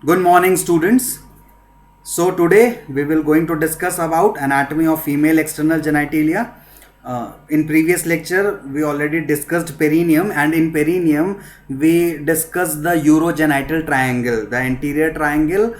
Good morning, students. So today we will going to discuss about anatomy of female external genitalia. In previous lecture we already discussed perineum, and in perineum we discussed the urogenital triangle, the anterior triangle,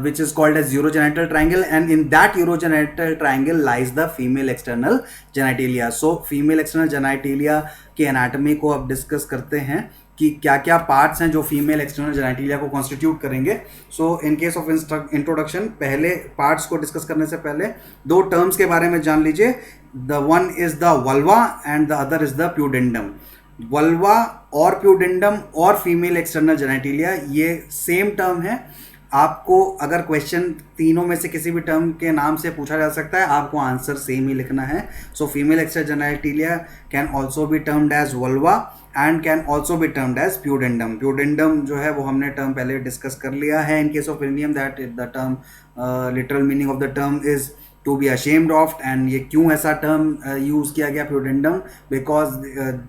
which is called as urogenital triangle, and in that urogenital triangle lies the female external genitalia. So female external genitalia की anatomy को अब discuss करते हैं कि क्या क्या parts हैं जो फीमेल एक्सटर्नल जेनेटिलिया को कॉन्स्टिट्यूट करेंगे. सो इन केस ऑफ इंट्रोडक्शन, पहले पार्ट्स को डिस्कस करने से पहले दो टर्म्स के बारे में जान लीजिए. The one is the vulva and the other is the pudendum. Vulva और प्यूडेंडम और फीमेल एक्सटर्नल जेनेटिलिया ये सेम टर्म है. आपको अगर क्वेश्चन तीनों में से किसी भी टर्म के नाम से पूछा जा सकता है, आपको आंसर सेम ही लिखना है. So female external genitalia can also be termed as vulva and can also be termed as pudendum. Pudendum जो है वो हमने टर्म पहले डिस्कस कर लिया है. In case of perineum that the term literal meaning of the term is to be ashamed of. And ये क्यों ऐसा टर्म यूज किया गया pudendum? Because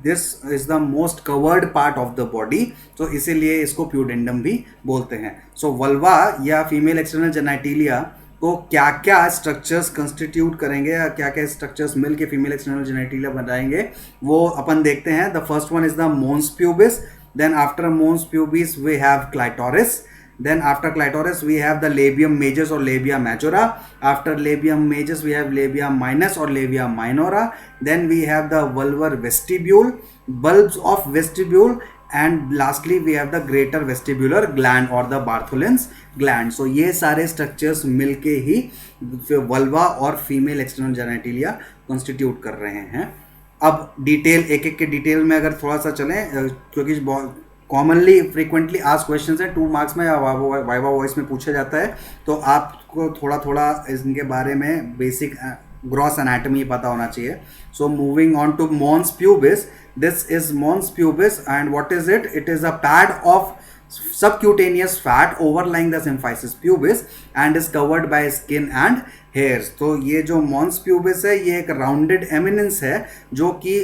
this is the most covered part of the body, तो इसीलिए इसको pudendum भी बोलते हैं. सो वल्वा या फीमेल एक्सटर्नल जेनेटिलिया को क्या क्या स्ट्रक्चर्स कंस्टिट्यूट करेंगे या क्या क्या स्ट्रक्चर्स मिलके फीमेल एक्सटर्नल जेनेटिलिया बनाएंगे वो अपन देखते हैं. The first one is the mons pubis. Then after mons pubis we have clitoris. Then after clitoris we have the labium majus or labia majora. After labium majus we have labia minus or labia minora. Then we have the vulvar vestibule, bulbs of vestibule, and lastly we have the greater vestibular gland or the Bartholin's gland. So ये सारे structures मिलके ही vulva और female external genitalia constitute कर रहे हैं. अब detail एक एक के डिटेल में अगर थोड़ा सा चलें, क्योंकि कॉमनली फ्रीक्वेंटली आज क्वेश्चन है 2 मार्क्स में या वाइवा वॉइस में पूछा जाता है, तो आपको थोड़ा थोड़ा इनके बारे में बेसिक ग्रॉस एनाटमी पता होना चाहिए. So moving on to mons pubis. This is mons pubis and what is it? It is a pad of subcutaneous fat overlying the symphysis pubis and is covered by skin and hairs. तो ये जो mons pubis है ये एक rounded eminence है जो कि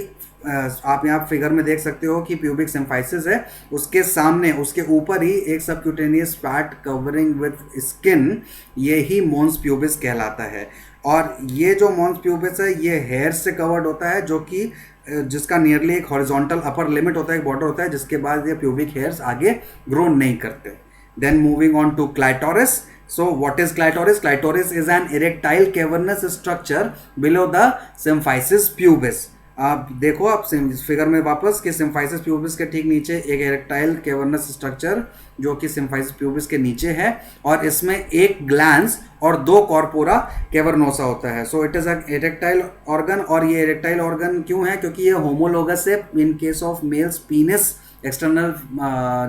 आप यहाँ फिगर में देख सकते हो कि प्यूबिक सिम्फाइसिस है, उसके सामने उसके ऊपर ही एक subcutaneous fat covering with skin, ये ही mons pubis कहलाता है. और ये जो mons pubis है ये हेयर से कवर्ड होता है, जो कि जिसका नियरली एक हॉरिजॉन्टल अपर लिमिट होता है, एक बॉर्डर होता है, जिसके बाद ये प्यूबिक हेयर्स आगे ग्रो नहीं करते. Then moving on to clitoris. So what is clitoris? Clitoris is an erectile cavernous structure below the symphysis pubis. आप देखो आप फिगर में वापस कि सिम्फाइसिस प्यूबिस के ठीक नीचे एक इरेक्टाइल केवर्नस स्ट्रक्चर जो कि सिम्फाइसिस प्यूबिस के नीचे है, और इसमें एक ग्लैंस और 2 कॉर्पोरा केवर्नोसा होता है. So it is a erectile organ. और ये इरेक्टाइल ऑर्गन क्यों है? क्योंकि ये होमोलोगस है. In case of males penis external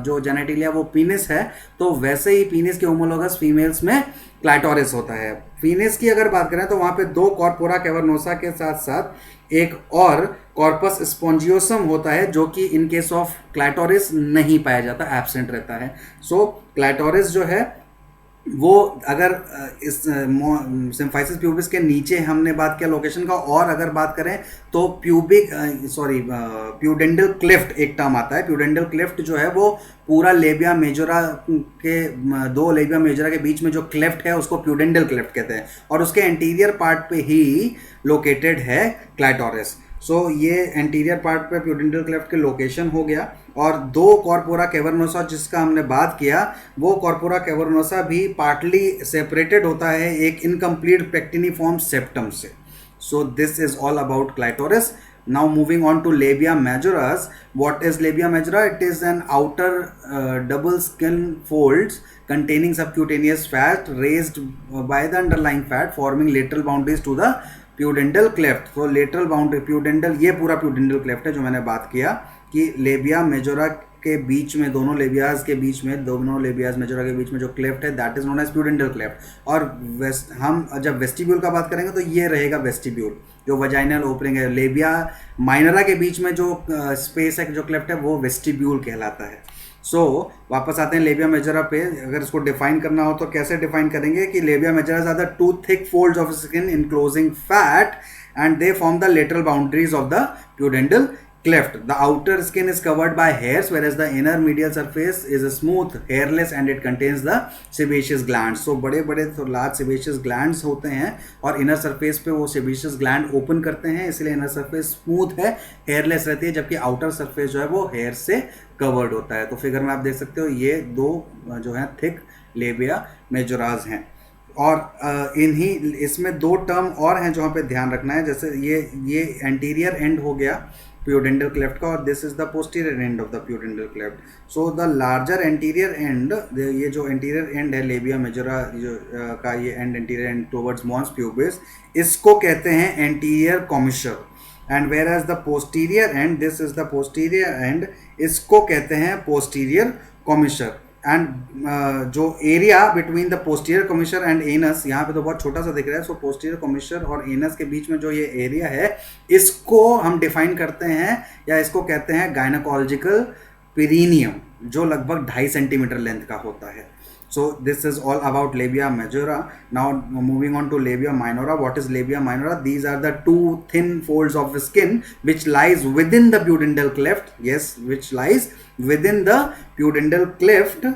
जो जेनेटिलिया वो पीनिस है, तो वैसे ही पीनिस के होमोलोगस फीमेल्स में क्लाइटोरिस होता है. पीनिस की अगर बात करें तो वहाँ पे 2 कॉर्पोरा केवर्नोसा के साथ साथ एक और कॉर्पस स्पॉन्जियोसम होता है, जो कि इन केस ऑफ क्लाइटोरिस नहीं पाया जाता, एब्सेंट रहता है. सो क्लाइटोरिस जो है वो अगर इस सिम्फाइसिस प्यूबिस के नीचे हमने बात किया लोकेशन का, और अगर बात करें तो प्यूडेंडल क्लिफ्ट एक टर्म आता है. प्यूडेंडल क्लिफ्ट जो है वो पूरा लेबिया मेजोरा के 2 लेबिया मेजोरा के बीच में जो क्लेफ्ट है उसको प्यूडेंडल क्लेफ्ट कहते हैं, और उसके एंटीरियर पार्ट पे ही लोकेटेड है क्लाइटोरिस. सो ये एंटीरियर पार्ट पे प्यूडेंडल क्लेफ्ट के लोकेशन हो गया. और 2 कॉर्पोरा केवर्नोसा जिसका हमने बात किया, वो कॉर्पोरा केवर्नोसा भी पार्टली सेपरेटेड होता है एक इनकम्प्लीट पेक्टिनिफॉर्म सेप्टम से. सो this is all about clitoris. Now moving on to labia majoras. What is labia majora? It is an outer double skin folds containing subcutaneous fat raised by the underlying fat, forming lateral boundaries to the pudendal cleft. तो lateral boundary pudendal, ये पूरा प्यूडेंडल cleft है जो मैंने बात किया कि labia majora के बीच में, दोनों लेबियाज के बीच में, दोनों लेबियाज मेजोरा के बीच में जो क्लेफ्ट है that is known as pudendal cleft. और हम जब वेस्टिब्यूल का बात करेंगे तो ये रहेगा वेस्टिब्यूल, जो वजाइनल ओपनिंग है. लेबिया माइनरा के बीच में जो स्पेस है, जो क्लेफ्ट है, वो वेस्टिब्यूल कहलाता है. सो वापस आते हैं लेबिया मेजरा पे. अगर इसको डिफाइन करना हो तो कैसे डिफाइन करेंगे कि labia majoras are the 2 thick folds of skin enclosing fat and they form the lateral boundaries of the pudendal cleft. The outer skin is covered by hairs, whereas the inner medial surface is smooth, hairless, and it contains the sebaceous glands. So बड़े बड़े तो large sebaceous glands होते हैं और inner surface पे वो sebaceous gland open करते हैं, इसलिए inner surface smooth है, hairless रहती है, जबकि outer surface जो है वो hair से covered होता है. तो फिगर में आप देख सकते हो ये दो जो है थिक लेबिया मेजोरास हैं. और इन्हीं इसमें दो टर्म और हैं जहाँ पे ध्यान रखना है. जैसे ये एंटीरियर एंड हो गया प्यूडेंटल क्लेफ्ट का, और this is the posterior end of the pudendal cleft. So the larger anterior and, ये जो एंटीरियर एंड है लेबिया मेजोरा जो का ये and anterior end towards mons pubis, इसको कहते हैं anterior commissure. And whereas the posterior end, this is the posterior end, इसको कहते हैं पोस्टीरियर कॉमिशर. एंड जो area between the posterior commissure and anus, यहाँ पे तो बहुत छोटा सा दिख रहा है. सो पोस्टीरियर कॉमिशर और एनस के बीच में जो ये एरिया है, इसको हम डिफाइन करते हैं या इसको कहते हैं गायनोकोलॉजिकल पेरिनियम, जो लगभग 2.5 सेंटीमीटर लेंथ का होता है. So this is all about labia majora. Now moving on to labia minora. What is labia minora? These are the two thin folds of the skin which lies within the pudendal cleft. Yes, which lies within the pudendal cleft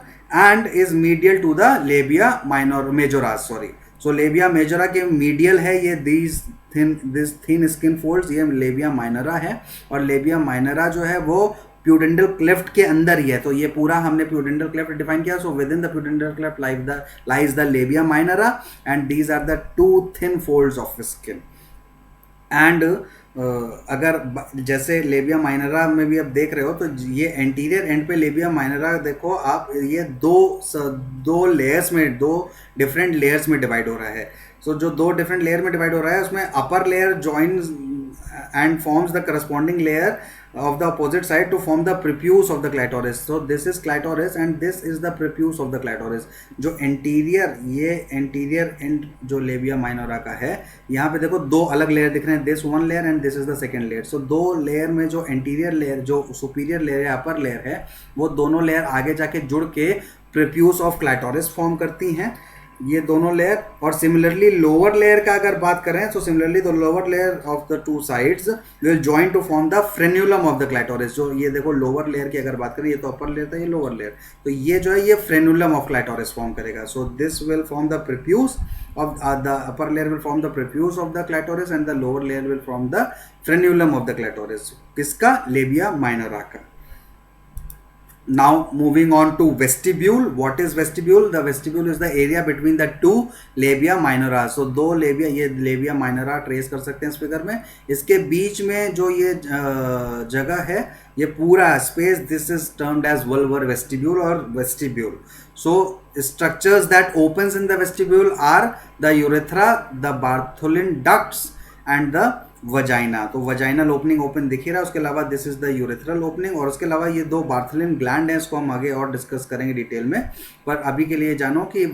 and is medial to the labia majora. Sorry. So labia majora के medial है ये this thin skin folds, ये labia minora है. और labia minora जो है वो प्यूडेंटल cleft के अंदर ही है. तो ये पूरा हमने प्यूडेंटल क्लेफ्ट डिफाइन किया. So within the pudendal cleft lies the labia minora and these are the two thin folds of skin. And अगर जैसे लेबिया माइनरा में भी आप देख रहे हो, तो ये एंटीरियर एंड पे लेबिया माइनरा देखो आप, ये दो लेयर्स में, दो डिफरेंट लेयर्स में डिवाइड हो रहा है. सो जो दो डिफरेंट लेयर में डिवाइड हो रहा है, उसमें upper layer joins and forms the corresponding layer of the opposite side to form the prepuce of the clitoris. So this is clitoris and this is the prepuce of the clitoris. जो anterior, ये anterior end जो labia minora का है, यहाँ पे देखो दो अलग लेयर दिख रहे हैं, this one layer and this is the second layer. So दो लेयर में जो anterior layer, जो superior layer है, upper layer है, वो दोनों लेयर आगे जाके जुड़ के prepuce of clitoris फॉर्म करती हैं, ये दोनों लेयर. और सिमिलरली लोअर लेयर का अगर बात करें, तो similarly the lower layer of the two sides will join to form the frenulum of the clitoris. जो ये देखो लोअर लेयर की अगर बात करें, ये तो अपर लेयर था, ये लोअर लेयर, तो ये जो है ये फ्रेन्यूलम ऑफ क्लाइटोरिस फॉर्म करेगा. So this will form the prepuce of the upper layer will form the prepuce of the clitoris and the lower layer will form the frenulum of the clitoris. किसका? Labia minora का. Now moving on to vestibule. What is vestibule? The vestibule is the area between the two labia minora. So दो labia, ये labia minora trace कर सकते हैं इस figure में. इसके बीच में जो ये जगह है, ये पूरा space, this is termed as vulvar vestibule or vestibule. So structures that opens in the vestibule are the urethra, the Bartholin ducts and the vagina. तो वजाइनल ओपनिंग ओपन दिख ही रहा है. उसके अलावा this is the urethral opening, और उसके अलावा ये दो बार्थलिन ग्लैंड हैं, इसको हम आगे और डिस्कस करेंगे डिटेल में. पर अभी के लिए जानो कि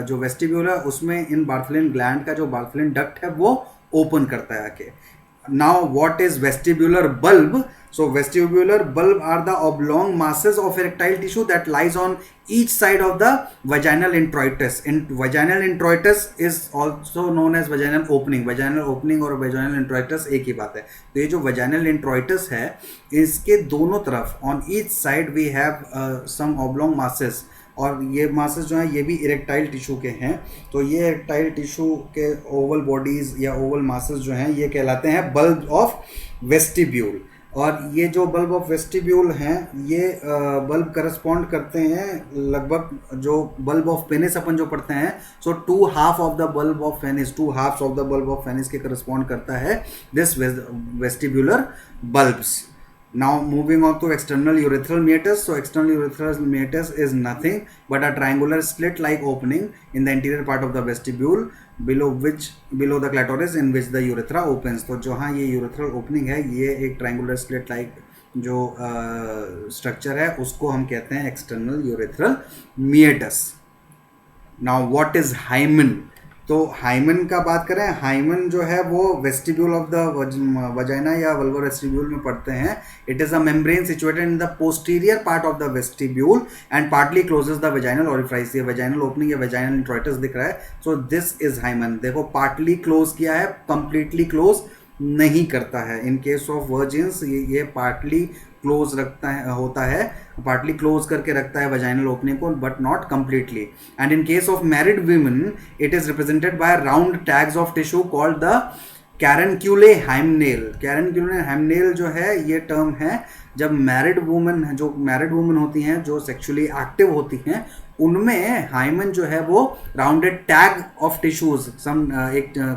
जो वेस्टिब्यूल है उसमें इन बार्थलिन ग्लैंड का जो बार्थलिन डक्ट है वो ओपन करता है आके. Now what is vestibular bulb? So vestibular bulb are the oblong masses of erectile tissue that lies on each side of the vaginal introitus. Vaginal introitus is also known as vaginal opening. Vaginal opening और vaginal introitus एक ही बात है. तो ये जो vaginal introitus है, इसके दोनों तरफ on each side we have some oblong masses. और ये मासेस जो हैं ये भी इरेक्टाइल टिश्यू के हैं. तो ये इरेक्टाइल टिश्यू के ओवल बॉडीज या ओवल मासेस जो हैं ये कहलाते हैं बल्ब ऑफ वेस्टिब्यूल. और ये जो बल्ब ऑफ वेस्टिब्यूल हैं, ये बल्ब करस्पॉन्ड करते हैं लगभग जो बल्ब ऑफ पेनिस अपन जो पढ़ते हैं. सो 2 half of the bulb of penis, 2 halves of the bulb of penis के करस्पॉन्ड करता है this vestibular bulbs. Now moving on to external urethral meatus. So external urethral meatus is nothing but a triangular slit-like opening in the anterior part of the vestibule below the clitoris in which the urethra opens. तो जहाँ ये urethral opening है, ये एक triangular slit-like जो structure है, उसको हम कहते हैं external urethral meatus. Now what is hymen? तो हाइमन का बात करें, हाइमन जो है वो वेस्टिब्यूल ऑफ द वजाइना या वल्वर वेस्टिब्यूल में पढ़ते हैं. It is a membrane situated in the posterior part of the vestibule and partly closes the vaginal orifice. ये वजाइनल ओपनिंग या वजाइनल इंट्रोइटस दिख रहा है. So this is hymen. देखो पार्टली क्लोज किया है, कंप्लीटली क्लोज नहीं करता है। इन केस ऑफ वर्जिन्स ये पार्टली क्लोज रखता है, होता है, पार्टली क्लोज करके रखता है वजाइनल ओपनिंग को, but not completely. And in case of married women it is represented by round tags of tissue called the carunculae hymenal. Carunculae hymenal जो है ये टर्म है जब जो मैरिड वुमेन होती हैं, जो सेक्सुअली एक्टिव होती हैं, उनमें हाइमन जो है वो राउंडेड टैग ऑफ टिश्यूज,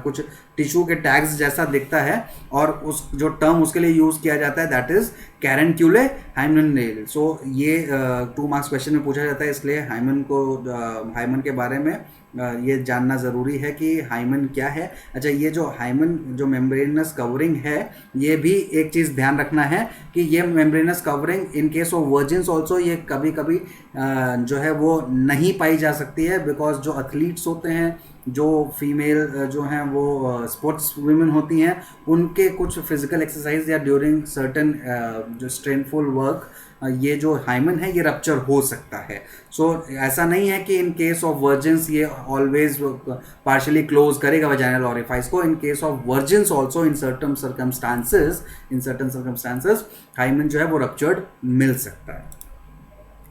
कुछ टिश्यू के टैग्स जैसा दिखता है, और उस जो टर्म उसके लिए यूज किया जाता है दैट इज कैरनक्यूले हाइमनेल। सो ये 2 मार्क्स क्वेश्चन में पूछा जाता है, इसलिए हाइमन के बारे में ये जानना ज़रूरी है कि हाइमन क्या है। अच्छा, ये जो हाइमन जो मेम्ब्रेनस कवरिंग है, ये भी एक चीज़ ध्यान रखना है कि ये membranes covering in case of virgins also ये कभी कभी जो है वो नहीं पाई जा सकती है, बिकॉज जो एथलीट्स होते हैं, जो फीमेल जो हैं वो स्पोर्ट्स वुमेन होती हैं, उनके कुछ फिजिकल एक्सरसाइज या ड्यूरिंग सर्टन जो स्ट्रेनफुल वर्क ये जो हाइमन है ये रप्चर हो सकता है। सो ऐसा नहीं है कि इन केस ऑफ वर्जिन्स ये ऑलवेज पार्शियली क्लोज करेगा वजाइनल ओरिफाइस को। In case of virgins also in certain circumstances hymen जो है वो रप्चर्ड मिल सकता है।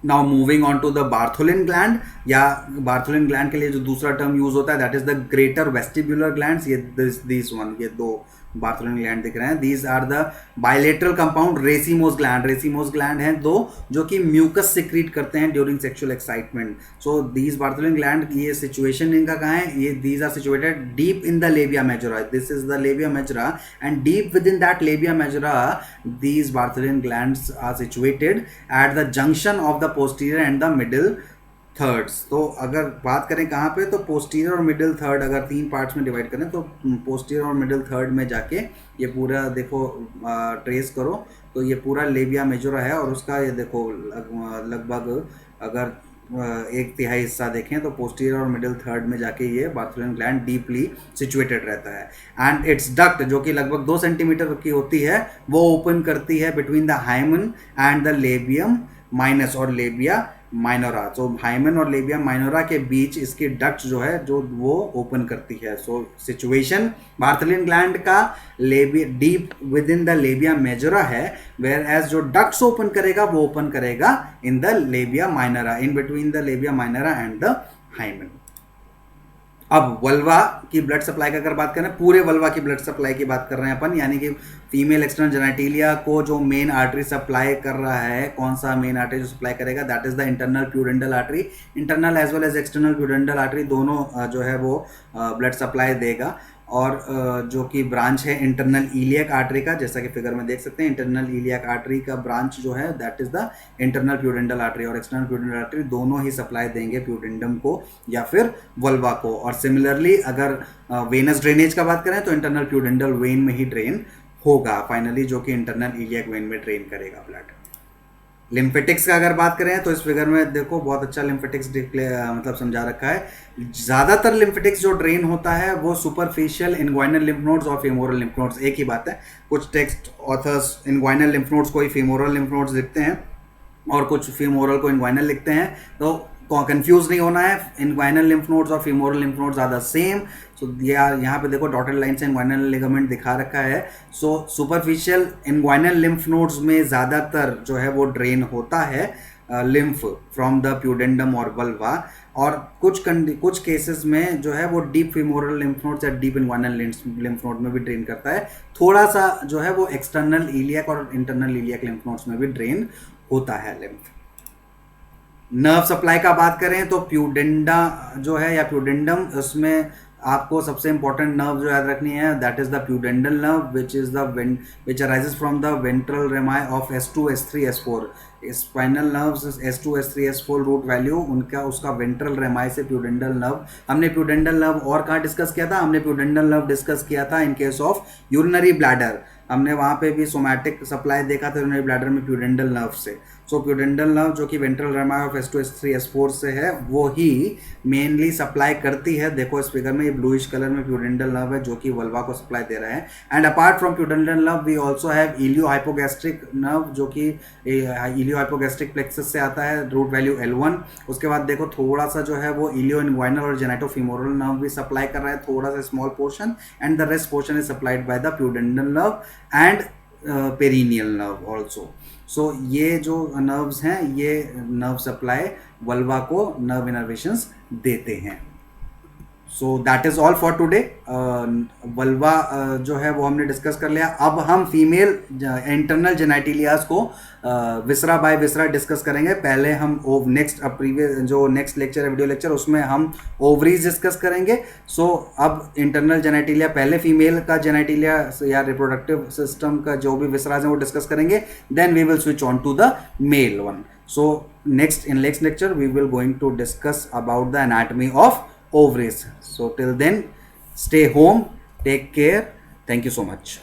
Now moving on to the Bartholin gland, या बार्थोलिन ग्लैंड के लिए जो दूसरा टर्म यूज होता है that is the greater vestibular glands. ये ये 2 बार्थोलिन ग्लैंड दिख रहे हैं। These are the bilateral compound racemose gland. Racemose gland हैं 2 जो कि म्यूकस सिक्रीट करते हैं during sexual excitement. So these Bartholin gland, ये सिचुएशन इनका कहाँ है, ये these are situated deep in the labia majora. This is the labia majora and deep within that labia majora these Bartholin glands are situated at the junction of the posterior and the middle thirds. तो अगर बात करें कहाँ पे, तो posterior और middle third, अगर 3 parts में डिवाइड करें तो पोस्टीरियर और मिडिल थर्ड में जाके ये पूरा देखो ट्रेस करो तो ये पूरा लेबिया मेजोरा है, और उसका ये देखो लगभग अगर 1/3 हिस्सा देखें तो पोस्टीरियर और मिडिल थर्ड में जाके ये बार्थोलिन ग्लैंड डीपली सिचुएटेड रहता है। एंड इट्स डक्ट जो कि लगभग 2 सेंटीमीटर की होती है वो ओपन करती है between the hymen and the labium minus और लेबिया माइनोरा। तो हाइमन और लेबिया माइनोरा के बीच इसकी डक्ट जो है जो वो ओपन करती है। सो सिचुएशन बार्थोलिन ग्लैंड का labia deep within the labia majora है, वेयर एज जो डक्ट्स ओपन करेगा वो ओपन करेगा in the labia minora, in between the labia minora and the hymen. अब वल्वा की ब्लड सप्लाई का अगर बात करें, पूरे वल्वा की ब्लड सप्लाई की बात कर रहे हैं अपन, यानी कि फीमेल एक्सटर्नल जेनेटिलिया को जो मेन आर्टरी सप्लाई कर रहा है, कौन सा मेन आर्टरी जो सप्लाई करेगा, that is the internal pudendal artery. Internal as well as external pudendal artery दोनों जो है वो ब्लड सप्लाई देगा। और जो कि ब्रांच है इंटरनल इलियक आर्टरी का, जैसा कि फिगर में देख सकते हैं, इंटरनल इलियक आर्टरी का ब्रांच जो है that is the internal pudendal artery, और एक्सटर्नल प्यूडेंटल आर्टरी दोनों ही सप्लाई देंगे प्यूडेंडम को या फिर वल्वा को। और सिमिलरली अगर वेनस ड्रेनेज का बात करें तो इंटरनल प्यूडेंटल वेन में ही ड्रेन होगा फाइनली, जो कि इंटरनल इलियक वेन में ड्रेन करेगा ब्लड। लिम्फेटिक्स का अगर बात करें तो इस फिगर में देखो बहुत अच्छा लिम्फेटिक्स मतलब समझा रखा है। ज़्यादातर लिम्फेटिक्स जो ड्रेन होता है वो सुपरफिशियल इनग्वाइनल लिम्फ नोड्स और फीमोरल लिम्फ नोड्स, एक ही बात है। कुछ text authors inguinal lymph nodes को ही फीमोरल लिम्फ नोड्स लिखते हैं और कुछ फीमोरल को इनग्वाइनल लिखते हैं, तो कंफ्यूज नहीं होना है। इनग्वाइनल लिम्फ नोड्स और femoral lymph nodes are the same. So यहाँ पे देखो डॉटेड लाइन से इनग्वाइनल लिगामेंट दिखा रखा है। So superficial inguinal lymph nodes में ज़्यादातर जो है वो ड्रेन होता है लिम्फ फ्रॉम द प्यूडेंडम और वल्वा, और कुछ केसेस में जो है वो डीप फीमोरल लिम्फ नोड्स या डीप इनग्वाइनल लिम्फ नोड में भी ड्रेन करता है। थोड़ा सा जो है वो एक्सटर्नल इलियक और इंटरनल इलियक लिम्फ नोड्स में भी ड्रेन होता है लिम्फ। नर्व सप्लाई का बात करें तो प्यूडेंडा जो है या प्यूडेंडम, उसमें आपको सबसे इंपॉर्टेंट नर्व जो याद रखनी है that is the pudendal nerve which arises from the ventral rami of S2 S3 S4। Spinal nerves S2 S3 S4 root value उनका उसका वेंट्रल रेमाई से प्यूडेंडल नर्व। हमने प्यूडेंडल नर्व और कहाँ डिस्कस किया था, हमने प्यूडेंडल नर्व डिस्कस किया था इन केस ऑफ यूरिनरी ब्लैडर। हमने वहाँ पे भी सोमैटिक सप्लाई देखा था यूरिनरी ब्लैडर में प्यूडेंडल नर्व से। सो प्यूडेंटल नर्व जो कि ventral Ramai of S2 S3 S4 से है वो ही मेनली सप्लाई करती है। देखो इस फिगर में ये ब्लूइश कलर में प्यूडेंटल नर्व है जो कि वल्वा को सप्लाई दे रहा है। And apart from pudendal nerve we also have ilio hypogastric nerve जो कि इलियो हाइपोगैस्ट्रिक प्लेक्सस से आता है, रूट वैल्यू L1। उसके बाद देखो थोड़ा सा जो है वो इलियो इन्वाइनल और जेनेटोफिमोरल नर्व भी सप्लाई कर रहा है, थोड़ा सा small portion, and the rest portion is supplied by the pudendal nerve and perineal nerve also. So ये जो नर्व्स हैं ये नर्व सप्लाई वल्वा को नर्व इनर्वेशंस देते हैं। So that is all for today. Vulva जो है वो हमने डिस्कस कर लिया। अब हम फीमेल इंटरनल जेनाइटिलियाज को विसरा बाय विसरा डिस्कस करेंगे। पहले हम नेक्स्ट प्रीवियस जो नेक्स्ट लेक्चर है वीडियो लेक्चर उसमें हम ओवरीज डिस्कस करेंगे। सो अब इंटरनल जेनाइटिलिया पहले फीमेल का जेनाइटिलिया या रिप्रोडक्टिव सिस्टम का जो भी विसराज है वो डिस्कस करेंगे, then we will switch on to the male one. So next lecture we will going to discuss about the anatomy of ovaries. So till then stay home, take care, thank you so much.